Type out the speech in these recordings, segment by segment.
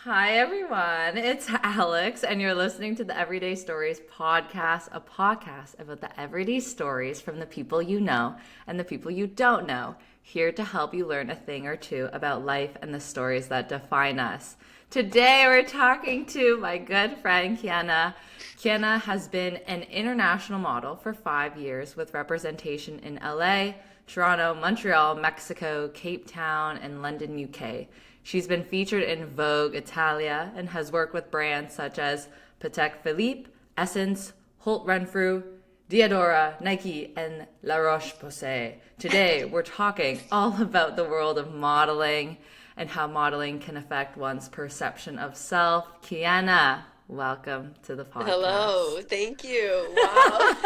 Hi, everyone. It's Alex, and you're listening to the Everyday Stories podcast, a podcast about the everyday stories from the people you know and the people you don't know, here to help you learn a thing or two about life and the stories that define us. Today, we're talking to my good friend, Kiana. Kiana has been an international model for 5 years with representation in LA, Toronto, Montreal, Mexico, Cape Town, and London, UK. She's been featured in Vogue Italia and has worked with brands such as Patek Philippe, SSENSE, Holt Renfrew, Diadora, Nike, and La Roche-Posay. Today, we're talking all about the world of modeling and how modeling can affect one's perception of self. Kiana, welcome to the Hello, podcast. thank you. Wow.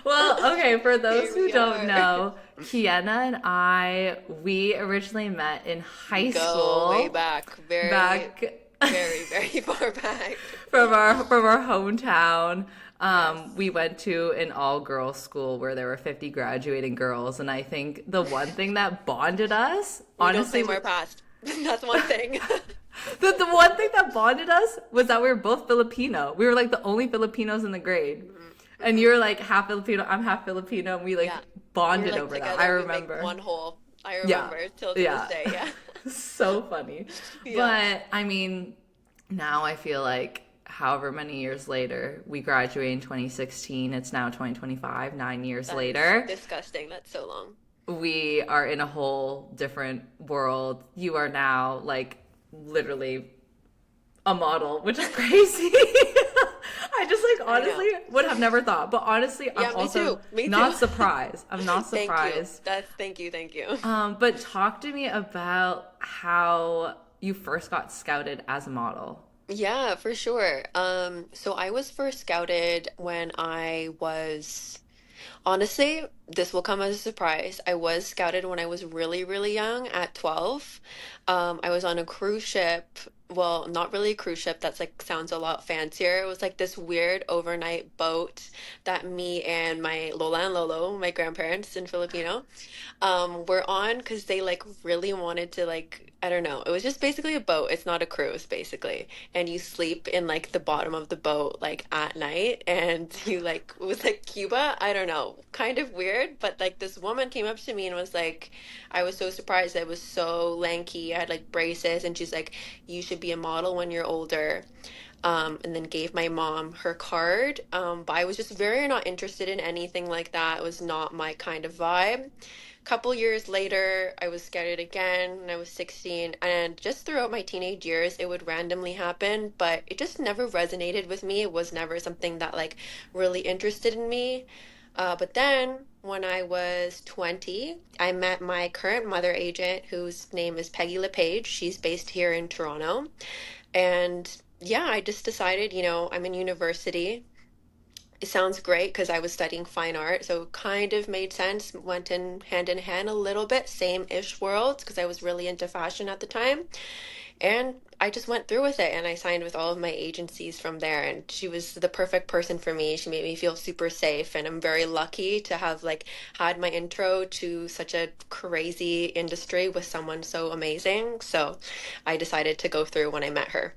Well, okay, for those Here who we don't are. know, Kiana and we originally met in high Go way school back, very, back very far back. from our hometown. Yes. We went to an all-girls school where there were 50 graduating girls, and I think the one thing that bonded us, We don't honestly, claim our past. That's one thing. the one thing that bonded us was that we were both Filipino. We were like the only Filipinos in the grade. hmm And hmm you're like half Filipino, I'm half Filipino, and we like Yeah. We're bonded like over that. I together, we make remember. one whole. I Yeah. remember till to this Yeah. day. Yeah. So funny. Yeah. But I mean, now I feel like however many years later, we graduated in 2016, it's now 2025, 9 years That is later, disgusting. That's so long. we are in a whole different world. You are now like literally a model, which is crazy. I just like I know. honestly would have never thought, but honestly, I'm Yeah, me also too. Me not too. surprised. I'm not Thank you. surprised. Thank you. Thank you. But talk to me about how you first got scouted as a model. Yeah, for sure. So I was first scouted when I was honestly, this will come as a surprise. I was scouted when I was really, really young at 12. I was on a cruise ship. Well, not really a cruise ship. That's like sounds a lot fancier. It was like this weird overnight boat that me and my Lola and Lolo, my grandparents in Filipino, were on because they like really wanted to like, I don't know. It was just basically a boat. It's not a cruise, basically. And you sleep in like the bottom of the boat like at night and you like it was like Cuba. I don't know. Kind of weird, but like this woman came up to me and was like, I was so surprised. I was so lanky. I had like braces and she's like, you should be a model when you're older. And then gave my mom her card. But I was just very not interested in anything like that. It was not my kind of vibe. Couple years later, I was scouted again when I was 16, and just throughout my teenage years, it would randomly happen, but it just never resonated with me. It was never something that like really interested in me. But then when I was 20, I met my current mother agent, whose name is Peggy LePage. She's based here in Toronto. And yeah, I just decided, I'm in university. It sounds great because I was studying fine art, so it kind of made sense. Went in hand a little bit, same-ish worlds because I was really into fashion at the time. And I just went through with it and I signed with all of my agencies from there. And she was the perfect person for me. She made me feel super safe. And I'm very lucky to have like had my intro to such a crazy industry with someone so amazing. So I decided to go through when I met her.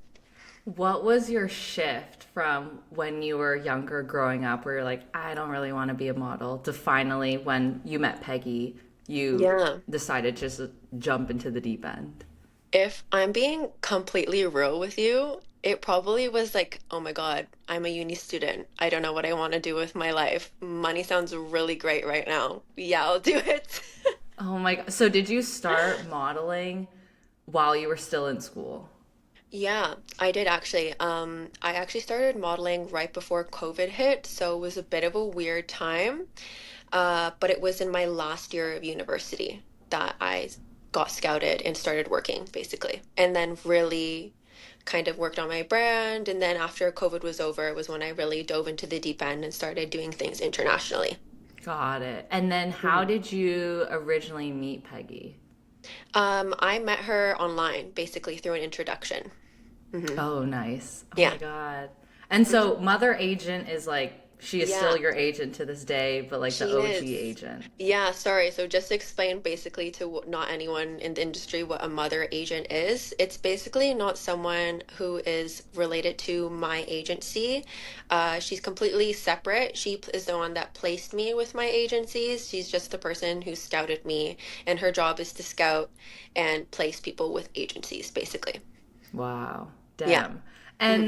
What was your shift from when you were younger growing up where you're like, I don't really want to be a model, to finally when you met Peggy, you Yeah. decided to just jump into the deep end? If I'm being completely real with you, it probably was like, oh my God, I'm a uni student. I don't know what I want to do with my life. Money sounds really great right now. Yeah, I'll do it. Oh my God. So did you start modeling while you were still in school? Yeah, I did actually. I actually started modeling right before COVID hit, so it was a bit of a weird time. But it was in my last year of university that I got scouted and started working, basically. And then really kind of worked on my brand. And then after COVID was over, it was when I really dove into the deep end and started doing things internationally. Got it. And then how Mhm. did you originally meet Peggy? I met her online, basically through an introduction. Oh, nice. Oh my Yeah. God. And so Mother Agent is like she is still Yeah, your agent to this day, but like the she OG is. agent. Yeah, sorry. So just to explain basically to not anyone in the industry what a mother agent is. It's basically not someone who is related to my agency. She's completely separate. Is the one that placed me with my agencies. She's just the person who scouted me, and her job is to scout and place people with agencies, basically. Wow. Yeah. Damn.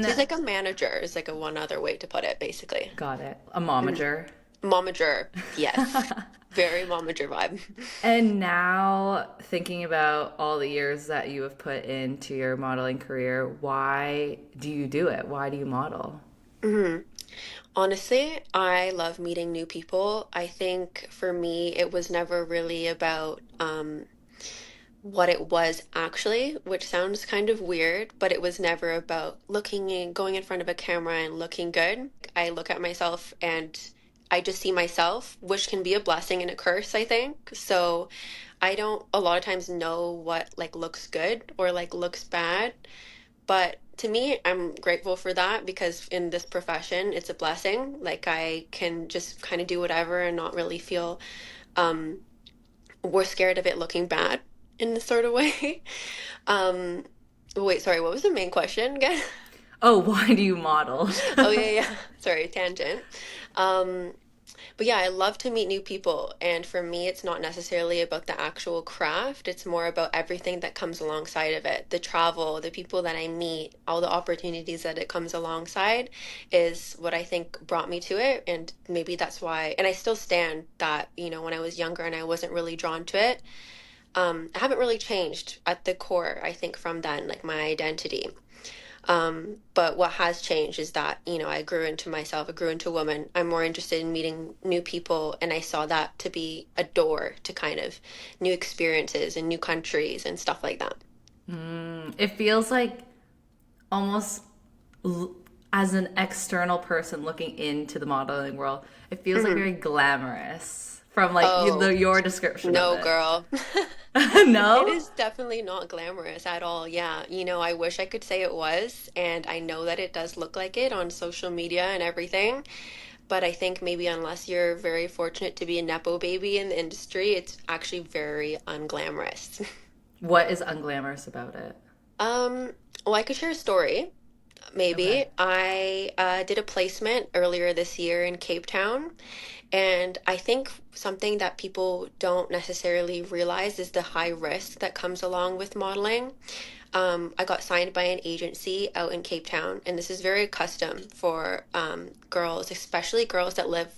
She's And like a manager, is like a one other way to put it, basically. got it. A Mhm. momager. Momager. Yes. Very momager vibe. And now, thinking about all the years that you have put into your modeling career, why do you do it? Why do you model? Mhm. Honestly, I love meeting new people. I think for me, it was never really about what it was actually, which sounds kind of weird, but it was never about going in front of a camera and looking good. I look at myself and I just see myself, which can be a blessing and a curse, I think. So I don't a lot of times know what like looks good or like looks bad. But to me, I'm grateful for that because in this profession, it's a blessing. Like I can just kind of do whatever and not really feel um we're scared of it looking bad in this sort of way. Um wait, sorry, what was the main question again? Oh, why do you model? Oh yeah, yeah. Sorry, tangent. Um But yeah, I love to meet new people. And for me, it's not necessarily about the actual craft. It's more about everything that comes alongside of it. The travel, the people that I meet, all the opportunities that it comes alongside is what I think brought me to it. And maybe that's why, and I still stand that, when I was younger and I wasn't really drawn to it, I haven't really changed at the core, I think, from then, like my identity. But what has changed is that, I grew into myself, I grew into a woman. I'm more interested in meeting new people, and I saw that to be a door to kind of new experiences and new countries and stuff like that. It feels like almost l- as an external person looking into the modeling world, it feels like Hmm. very glamorous from like Oh, your description of no, it. girl. It No? is definitely not glamorous at all. Yeah, I wish I could say it was, and I know that it does look like it on social media and everything. But I think maybe unless you're very fortunate to be a nepo baby in the industry, it's actually very unglamorous. What is unglamorous about it? Um, well, I could share a story. Okay. Maybe I did a placement earlier this year in Cape Town, and I think something that people don't necessarily realize is the high risk that comes along with modeling. I got signed by an agency out in Cape Town, and this is very custom for girls, especially girls that live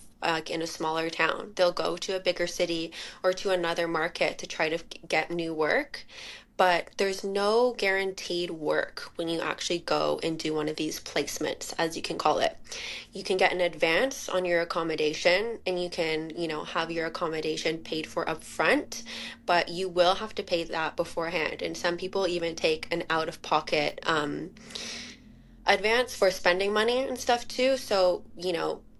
in a smaller town. They'll go to a bigger city or to another market to try to get new work. But there's no guaranteed work when you actually go and do one of these placements, as you can call it. You can get an advance on your accommodation and you can, have your accommodation paid for upfront, but you will have to pay that beforehand. And some people even take an out-of-pocket advance for spending money and stuff too. So,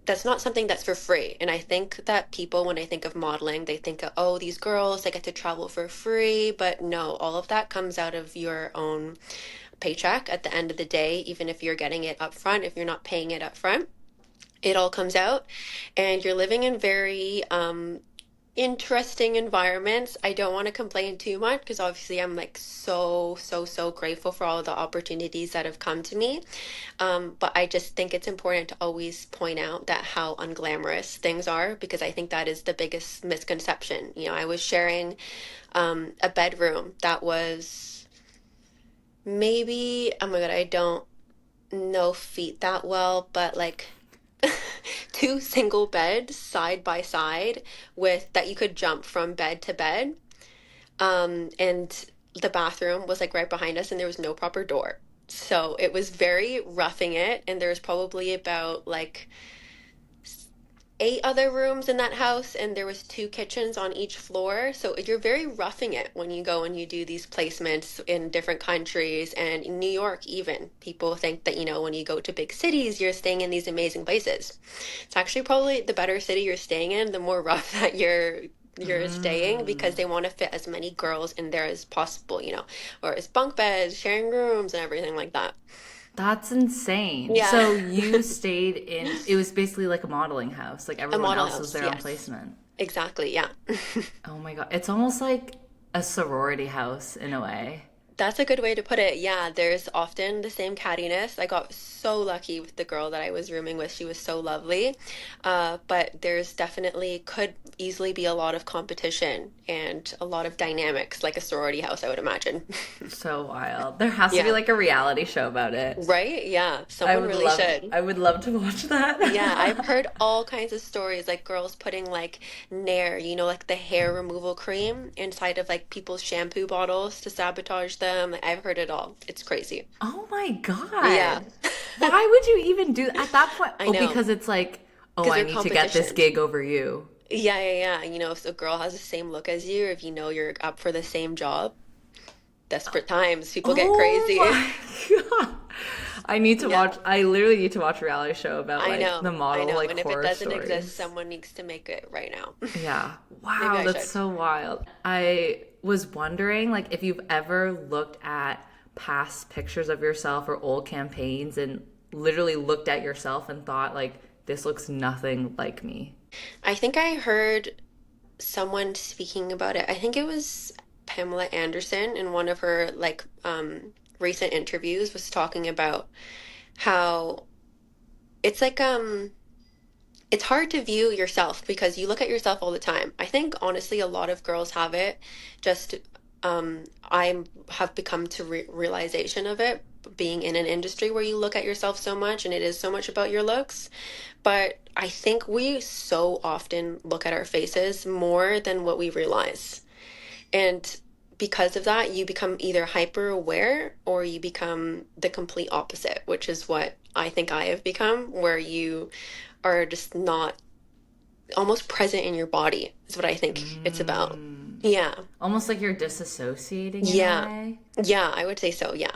that's not something that's for free. And I think that people, when I think of modeling, they think of, oh, these girls, they get to travel for free. But no, all of that comes out of your own paycheck at the end of the day, even if you're getting it up front, if you're not paying it up front, it all comes out. And you're living in very interesting environments. I don't want to complain too much because obviously I'm like so, so, so grateful for all the opportunities that have come to me. But I just think it's important to always point out that how unglamorous things are because I think that is the biggest misconception. I was sharing a bedroom that was maybe, oh my God, I don't know feet that well, but like two single beds side by side with that you could jump from bed to bed. And the bathroom was like right behind us and there was no proper door. So it was very roughing it, and there was probably about like eight other rooms in that house, and there was two kitchens on each floor. So you're very roughing it when you go and you do these placements in different countries and in New York even. People think that, when you go to big cities, you're staying in these amazing places. It's actually probably the better city you're staying in, the more rough that you're staying because they want to fit as many girls in there as possible, or as bunk beds, sharing rooms and everything like that. That's insane. Yeah. So you stayed in, it was basically like a modeling house. Like A everyone model else was house, there on yes. placement. Exactly, yeah. Oh my God. It's almost like a sorority house in a way. That's a good way to put it. Yeah, there's often the same cattiness. I got so lucky with the girl that I was rooming with. She was so lovely. But there's definitely could easily be a lot of competition and a lot of dynamics, like a sorority house, I would imagine. So wild. There has to be Yeah. like a reality show about it. Right? Yeah. Someone really should. I would love to watch Yeah, I've that. heard all kinds of stories, like girls putting like Nair, like the hair removal cream inside of like people's shampoo bottles to sabotage them. Like, I've heard it all. It's crazy. Oh my Yeah. God. Why would you even do at that point? I Oh, know. because it's like, oh, Because I they're need to get this competition. gig over you. Yeah, yeah, yeah. If a girl has the same look as you, if you know you're up for the same job, desperate times, people get Oh crazy. my God. I need to Yeah, watch, I literally need to watch a reality show about I like the know. I model know. like And if it horror doesn't exist, stories. someone needs to make it right now. Yeah. Maybe Wow, I that's should. so wild. I was wondering like if you've ever looked at past pictures of yourself or old campaigns and literally looked at yourself and thought like this looks nothing like me. I think I heard someone speaking about it. I think it was Pamela Anderson in one of her recent interviews was talking about how it's it's hard to view yourself because you look at yourself all the time. I think honestly a lot of girls have it. Just I have become to realization of it being in an industry where you look at yourself so much and it is so much about your looks. But I think we so often look at our faces more than what we realize. And because of that, you become either hyper aware or you become the complete opposite, which is what I think I have become, where you are just not almost present in your body, is what I think it's about. Mm. Yeah. Almost like you're disassociating in a Yeah. way. Yeah, I would say so. Yeah.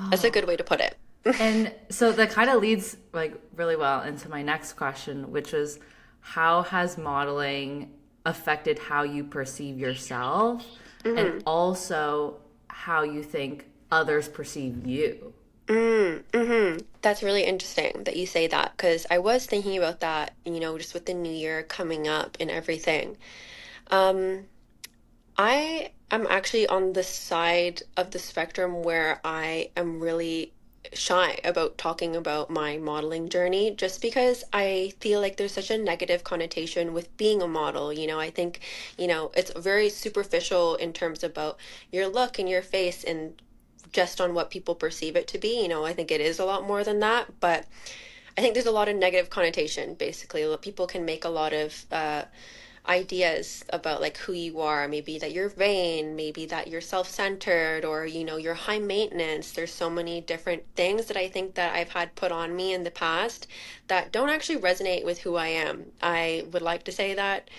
That's a Oh. good way to put it. And so that kind of leads like really well into my next question, which is how has modeling affected how you perceive yourself and hmm also how you think others perceive you? That's really interesting that you say that because I was thinking about that, just with the new year coming up and everything. Um, I am actually on the side of the spectrum where I am really shy about talking about my modeling journey just because I feel like there's such a negative connotation with being a model. I think, it's very superficial in terms about your look and your face and just on what people perceive it to be. I think it is a lot more than that, but I think there's a lot of negative connotation, basically. People can make a lot of ideas about like who you are, maybe that you're vain, maybe that you're self-centered or you're high maintenance. There's so many different things that I think that I've had put on me in the past that don't actually resonate with who I am. I would like to say that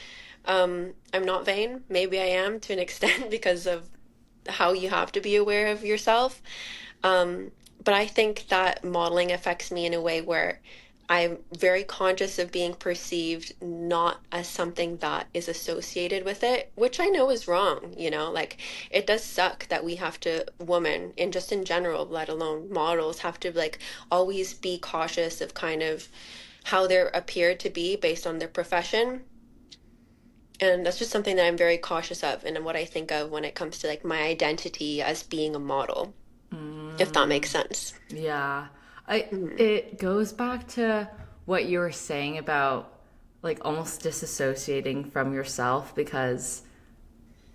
I'm not vain. Maybe I am to an extent because of how you have to be aware of yourself. Um, but I think that modeling affects me in a way where I'm very conscious of being perceived not as something that is associated with it, which I know is wrong, like it does suck that we have to, women, and just in general, let alone models, have to like always be cautious of kind of how they're appeared to be based on their profession. And that's just something that I'm very cautious of and what I think of when it comes to like my identity as being a model, if that makes Mm, sense. yeah. I Mhm. it goes back to what you were saying about like almost disassociating from yourself because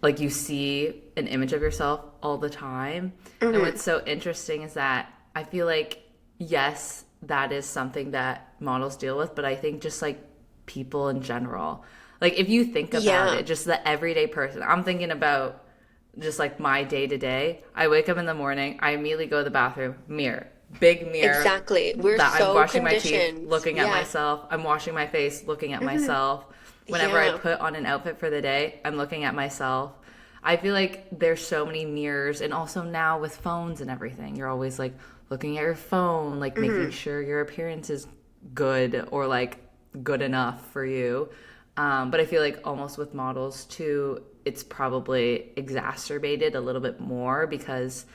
like you see an image of yourself all the time. And hmm what's so interesting is that I feel like, yes, that is something that models deal with, but I think just like people in general, like if you think about Yeah, it, just the everyday person, I'm thinking about just like my day to day. I wake up in the morning, I immediately go to the bathroom, mirror, big mirror exactly. We're that I'm so brushing my teeth, conditioned. looking at Yeah. myself. I'm washing my face, looking at hmm myself. Whenever I Yeah. put on an outfit for the day, I'm looking at myself. I feel like there's so many mirrors, and also now with phones and everything, you're always like looking at your phone, like making hmm sure your appearance is good or like good enough for you. But I feel like almost with models too, it's probably exacerbated a little bit more because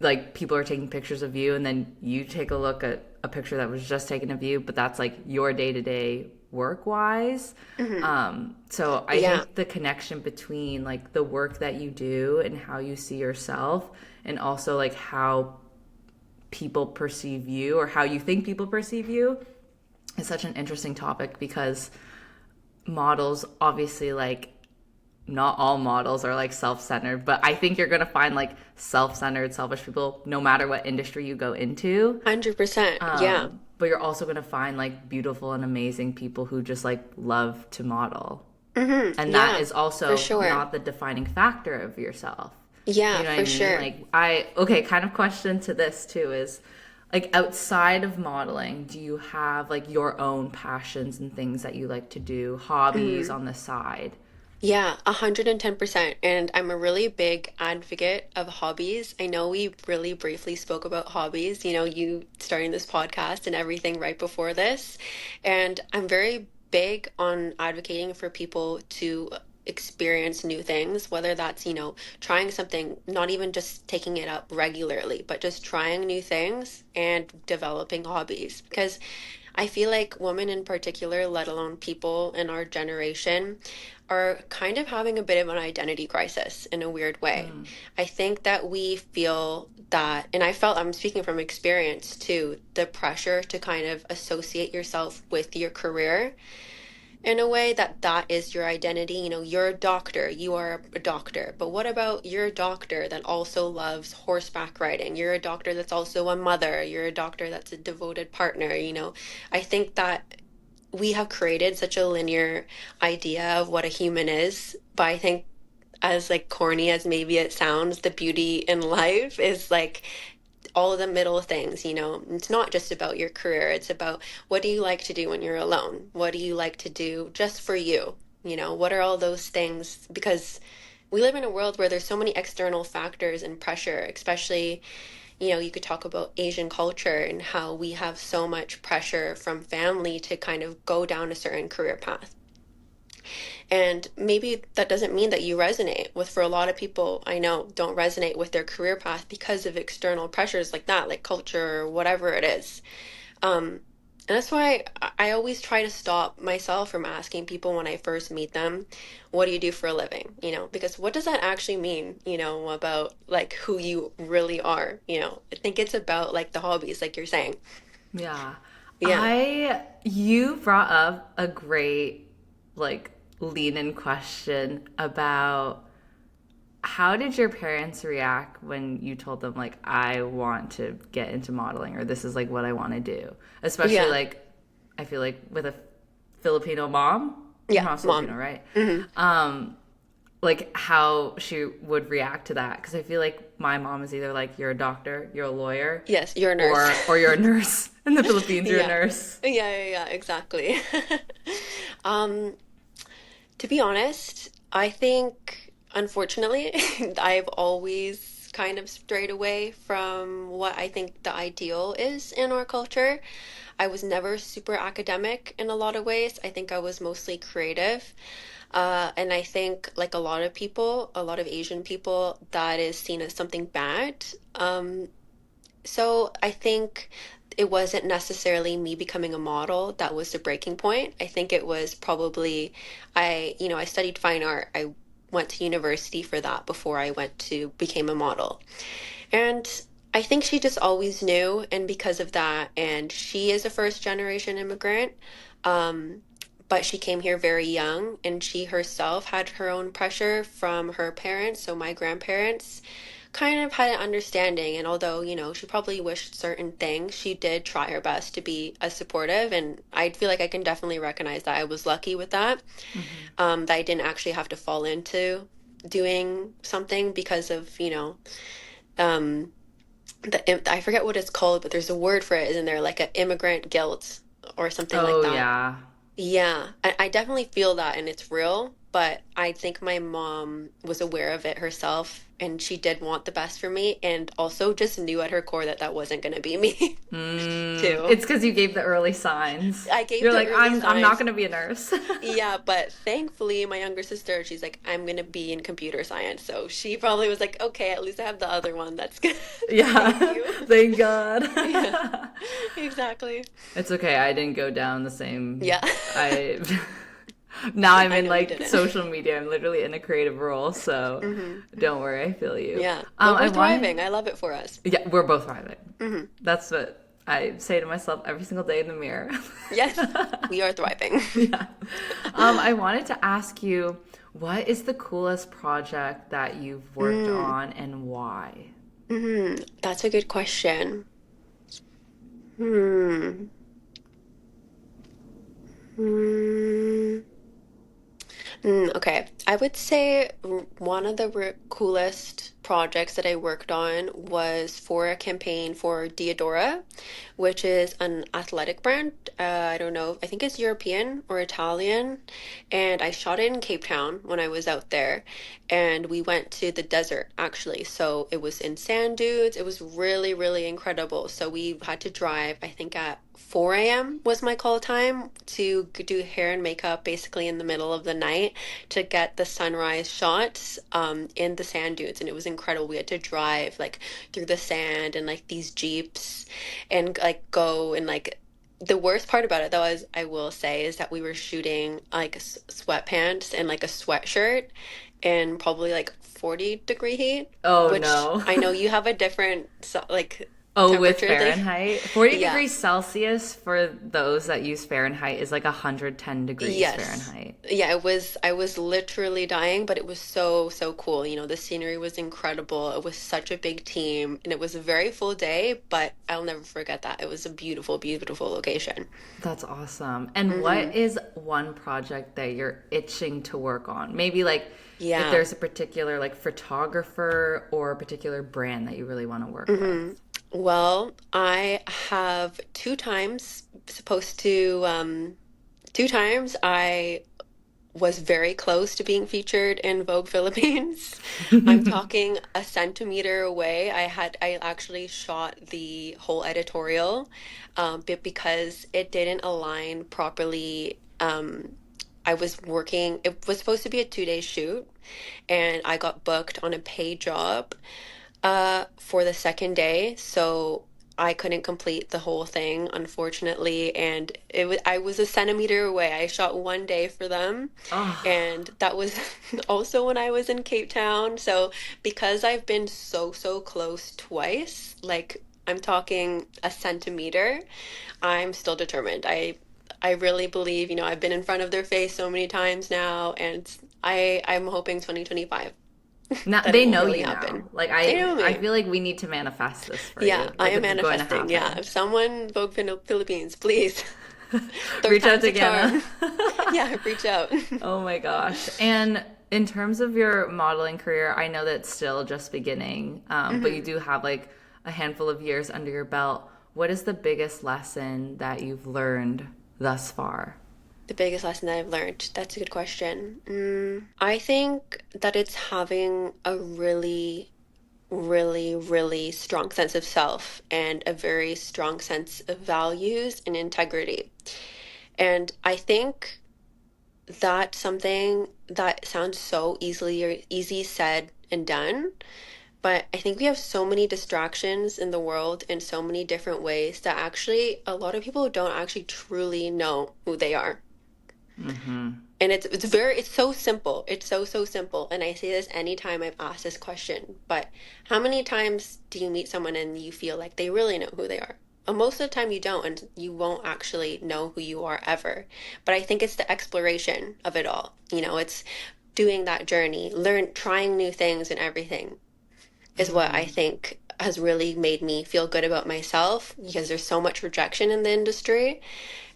like people are taking pictures of you and then you take a look at a picture that was just taken of you, but that's like your day-to-day work wise. Hmm. So I Yeah. think the connection between like the work that you do and how you see yourself, and also like how people perceive you or how you think people perceive you, is such an interesting topic, because models obviously, like, not all models are like self-centered, but I think you're going to find like self-centered, selfish people no matter what industry you go into. 100%. Yeah. But you're also going to find like beautiful and amazing people who just like love to model. Hmm. And that Yeah, is for also sure. not the defining factor of yourself. You Yeah, know what I for mean? sure. Like, okay, kind of question to this too is, like, outside of modeling, do you have like your own passions and things that you like to do, hobbies Mhm. on the side? Yeah, 110%. And I'm a really big advocate of hobbies. I know we really briefly spoke about hobbies, you starting this podcast and everything right before this. And I'm very big on advocating for people to experience new things, whether that's, trying something, not even just taking it up regularly, but just trying new things and developing hobbies. Because I feel like women in particular, let alone people in our generation, are kind of having a bit of an identity crisis in a weird way. I think that we feel that, and I'm speaking from experience too, the pressure to kind of associate yourself with your career in a way that that is your identity. You're a doctor, you are a doctor. But what about you're a doctor that also loves horseback riding? You're a doctor that's also a mother. You're a doctor that's a devoted partner. I think that we have created such a linear idea of what a human is, but I think as like corny as maybe it sounds, the beauty in life is like all of the middle things. It's not just about your career. It's about what do you like to do when you're alone? What do you like to do just for you? What are all those things? Because we live in a world where there's so many external factors and pressure, especially, you could talk about Asian culture and how we have so much pressure from family to kind of go down a certain career path. And maybe that doesn't mean that you resonate with, for a lot of people, I know, don't resonate with their career path because of external pressures like that, like culture or whatever it is. And that's why I always try to stop myself from asking people when I first meet them, what do you do for a living? Because what does that actually mean, about like who you really are? I think it's about like the hobbies, like you're saying. Yeah. Yeah. You brought up a great, like, lean in question about how did your parents react when you told them, like, I want to get into modeling, or this is like what I want to do? Especially Yeah. like, I feel like with a Filipino mom, your Yeah. mom's Filipino, Mom. right? Hmm. Like how she would react to that, because I feel like my mom is either like, you're a doctor, you're a lawyer, Yes, you're a nurse. or you're a nurse. In the Philippines, you're a Yeah. nurse. Yeah, exactly. Um, to be honest, I think, unfortunately, I've always kind of strayed away from what I think the ideal is in our culture. I was never super academic in a lot of ways. I think I was mostly creative. And I think, like a lot of people, a lot of Asian people, that is seen as something bad. So I think it wasn't necessarily me becoming a model that was the breaking point. I think it was probably I studied fine art. I went to university for that before I went to became a model. And I think she just always knew, and because of that, and she is a first generation immigrant, um, but she came here very young, and she herself had her own pressure from her parents, so my grandparents kind of had an understanding. And although, she probably wished certain things, she did try her best to be as supportive. And I feel like I can definitely recognize that I was lucky with that, Hmm. that I didn't actually have to fall into doing something because of, um, I forget what it's called, but there's a word for it, isn't there? Like an immigrant guilt or something like Oh that. yeah. Yeah, I definitely feel that and it's real, but I think my mom was aware of it herself and she did want the best for me, and also just knew at her core that that wasn't going to be me too. It's because you gave the early signs. I gave You're the like, early I'm not signs. gonna be a nurse. Yeah, but thankfully, my younger sister, she's like, I'm gonna be in computer science. So she probably was like, okay, at least I have the other one that's good. Thank Yeah, you. thank God. Yeah, exactly. It's okay. I didn't go down the same. Yeah, I now I'm I in know you like didn't. social media. I'm literally in a creative role, so Hmm. don't worry. I feel you. Yeah, but I we're wanted. thriving. I love it for us. Yeah, we're both thriving. Hmm. That's what I say to myself every single day in the mirror. Yes, we are thriving. Yeah. I wanted to ask you, what is the coolest project that you've worked Mm, on and why? that's a good question. Hmm. Hmm. Okay, I would say one of the coolest projects that I worked on was for a campaign for Diadora, which is an athletic brand. I don't know, I think it's European or Italian. And I shot it in Cape Town when I was out there. And we went to the desert, actually. So it was in sand dunes. It was really, really incredible. So we had to drive, I think at 4 a.m. was my call time to do hair and makeup basically in the middle of the night to get the sunrise shots in the sand dunes, and it was incredible. We had to drive like through the sand and like these jeeps and like go and like the worst part about it though is I will say is that we were shooting like sweatpants and like a sweatshirt in probably like 40-degree heat, Oh which no. I know you have a different like Oh, with temperature thing. Fahrenheit? 40 Yeah. degrees Celsius for those that use Fahrenheit is like 110 degrees Yes. Fahrenheit. Yeah, I was literally dying, but it was so, so cool. You know, the scenery was incredible. It was such a big team, and it was a very full day, but I'll never forget that. It was a beautiful, beautiful location. That's awesome. And Hmm. what is one project that you're itching to work on? Maybe like if Yeah. there's a particular like photographer or a particular brand that you really want to work with. Hmm. Well, I have supposed to, two times I was very close to being featured in Vogue Philippines. I'm talking a centimeter away. I actually shot the whole editorial, but because it didn't align properly, I was working, it was supposed to be a 2-day shoot, and I got booked on a paid job for the second day, so I couldn't complete the whole thing, unfortunately, and I was a centimeter away. I shot 1 day for them, Oh, and that was also when I was in Cape Town. So because I've been so, so close twice, like I'm talking a centimeter, I'm still determined. I really believe, you know, I've been in front of their face so many times now, and I'm hoping 2025 now that it they will know really you now. happen. Like They know I me. feel like we need to manifest this for Yeah, you. I Like am it's going to manifesting. Yeah, happen. if someone Vogue Philippines, please. Third Reach out time's to a Kiana. charm. Yeah, reach out. Oh my gosh. And in terms of your modeling career, I know that's still just beginning, but you Hmm. do have like a handful of years under your belt. What is the biggest lesson that you've learned thus far? The biggest lesson that I've learned. That's a good question. I think that it's having a really, really, really strong sense of self and a very strong sense of values and integrity. And I think that's something that sounds so easy said and done. But I think we have so many distractions in the world in so many different ways that actually a lot of people don't actually truly know who they are. Hmm. And it's so simple. It's so, so simple. And I say this anytime I'm asked this question, but how many times do you meet someone and you feel like they really know who they are? Most of the time you don't, and you won't actually know who you are ever. But I think it's the exploration of it all. You know, it's doing that journey, trying new things and everything is what I think has really made me feel good about myself because there's so much rejection in the industry,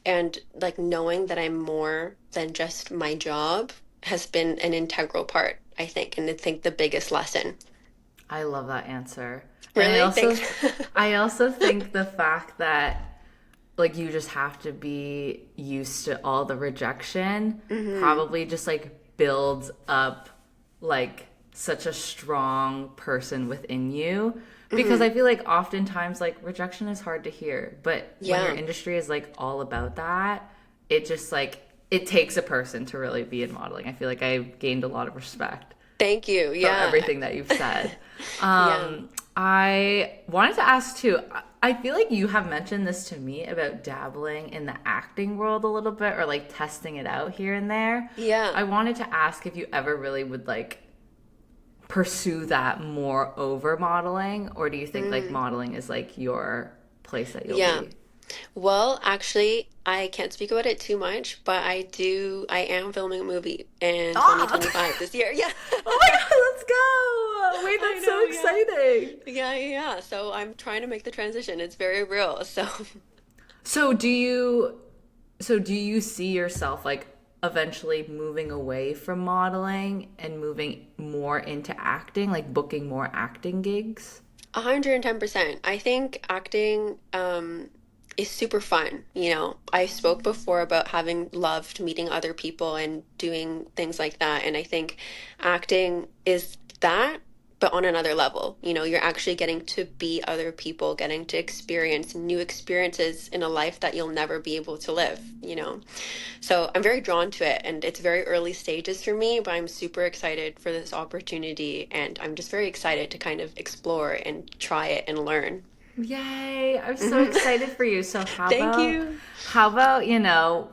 and like knowing that I'm more than just my job has been an integral part, I think, and I think the biggest lesson. I love that answer. And Really? Thanks. I also think the fact that like you just have to be used to all the rejection Hmm. probably just like builds up like such a strong person within you, because Hmm. I feel like oftentimes like rejection is hard to hear, but when your Yeah. industry is like all about that, it just like it takes a person to really be in modeling. I feel like I've gained a lot of respect Thank you. from Yeah. everything that you've said. Yeah. I wanted to ask too. I feel like you have mentioned this to me about dabbling in the acting world a little bit, or like testing it out here and there. Yeah. I wanted to ask if you ever really would like pursue that more over modeling, or do you think like Mm. modeling is like your place that you'll Yeah. be? Well, actually, I can't speak about it too much, but I am filming a movie in Ah! 2025 this year. Yeah. Oh my god, let's go! Wait, I that's so know, yeah. exciting. Yeah. So I'm trying to make the transition. It's very real. So, So do you so do you see yourself like eventually moving away from modeling and moving more into acting, like booking more acting gigs? 110%. I think acting is super fun. I spoke before about having loved meeting other people and doing things like that. And I think acting is that, but on another level. You're actually getting to be other people, getting to experience new experiences in a life that you'll never be able to live. So I'm very drawn to it, and it's very early stages for me, but I'm super excited for this opportunity, and I'm just very excited to kind of explore and try it and learn. Yay, I'm so Mhm. excited for you. So Thank you. how about,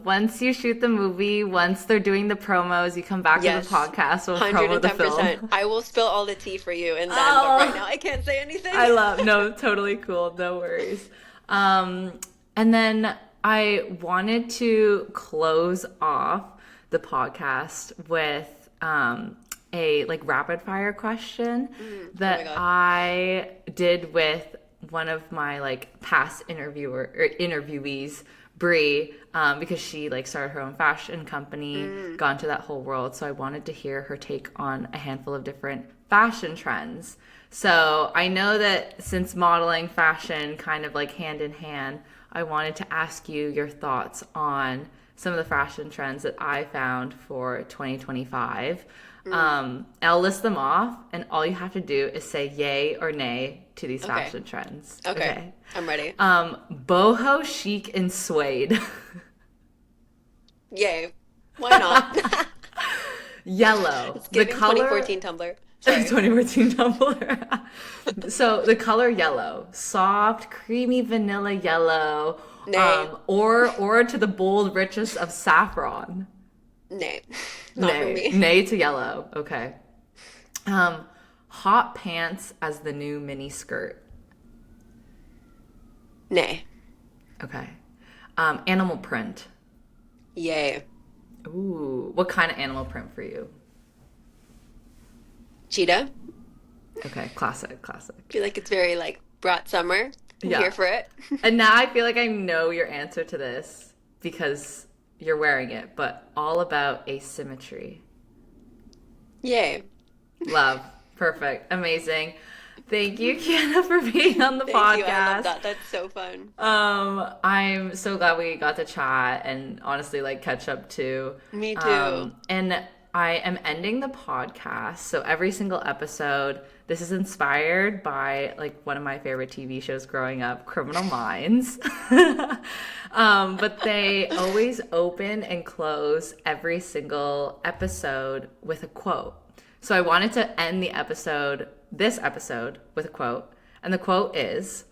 once you shoot the movie, once they're doing the promos, you come back to the Yes, podcast, we'll promo the 110%. film. I will spill all the tea for you and then, but right now Oh, I can't say anything. I love, no, totally cool. No worries. Um, and then I wanted to close off the podcast with a like rapid fire question Oh my that God. I did with one of my like past interviewees, Brie, because she like started her own fashion company, Mm, got into that whole world. So I wanted to hear her take on a handful of different fashion trends. So I know that since modeling fashion kind of like hand in hand, I wanted to ask you your thoughts on some of the fashion trends that I found for 2025. mm. I'll list them off, and all you have to do is say yay or nay to these Okay. fashion trends. Okay. Okay. I'm ready. Boho chic and suede. Yay. Why not? Yellow. It's The giving color 2014 Tumblr. Sorry. 2014 Tumblr. So the color yellow, soft, creamy vanilla yellow, Nay. or to the bold richest of saffron. Nay. Not for Nay, me. nay to yellow. Okay. Hot pants as the new mini skirt. Nay. Okay. Animal print. Yay. Ooh, what kind of animal print for you? Cheetah. Okay, classic, classic. Feel like it's very like brought summer. I'm Yeah. here for it. And now I feel like I know your answer to this because you're wearing it, but all about asymmetry. Yay. Love. Perfect. Amazing. Thank you, Kiana, for being on the Thank you. I love podcast. that. That's so fun. I'm so glad we got to chat and honestly like catch up too. Me too. And I am ending the podcast. So every single episode, this is inspired by like one of my favorite TV shows growing up, Criminal Minds. But they always open and close every single episode with a quote. So I wanted to end this episode, with a quote. And the quote is,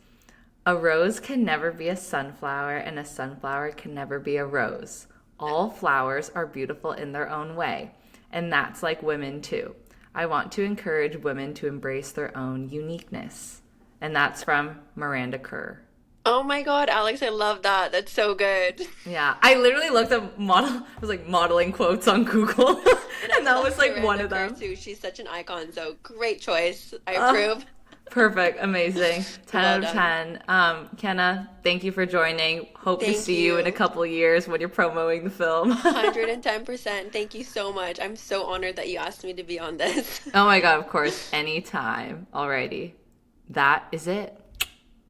"A rose can never be a sunflower, and a sunflower can never be a rose. All flowers are beautiful in their own way. And that's like women too. I want to encourage women to embrace their own uniqueness." And that's from Miranda Kerr. Oh my God, Alex, I love that. That's so good. Yeah, I literally looked up I was like modeling quotes on Google, And I and that love was like one Miranda of Kerr them. too. She's such an icon. So great choice. I Oh, approve. perfect, amazing. 10 Well out of done. 10. Kenna, thank you for joining. Hope to Thank see you in a you. couple years when you're promoting the film. 110%. Thank you so much. I'm so honored that you asked me to be on this. Oh my God, of course, anytime. Alrighty. That is it.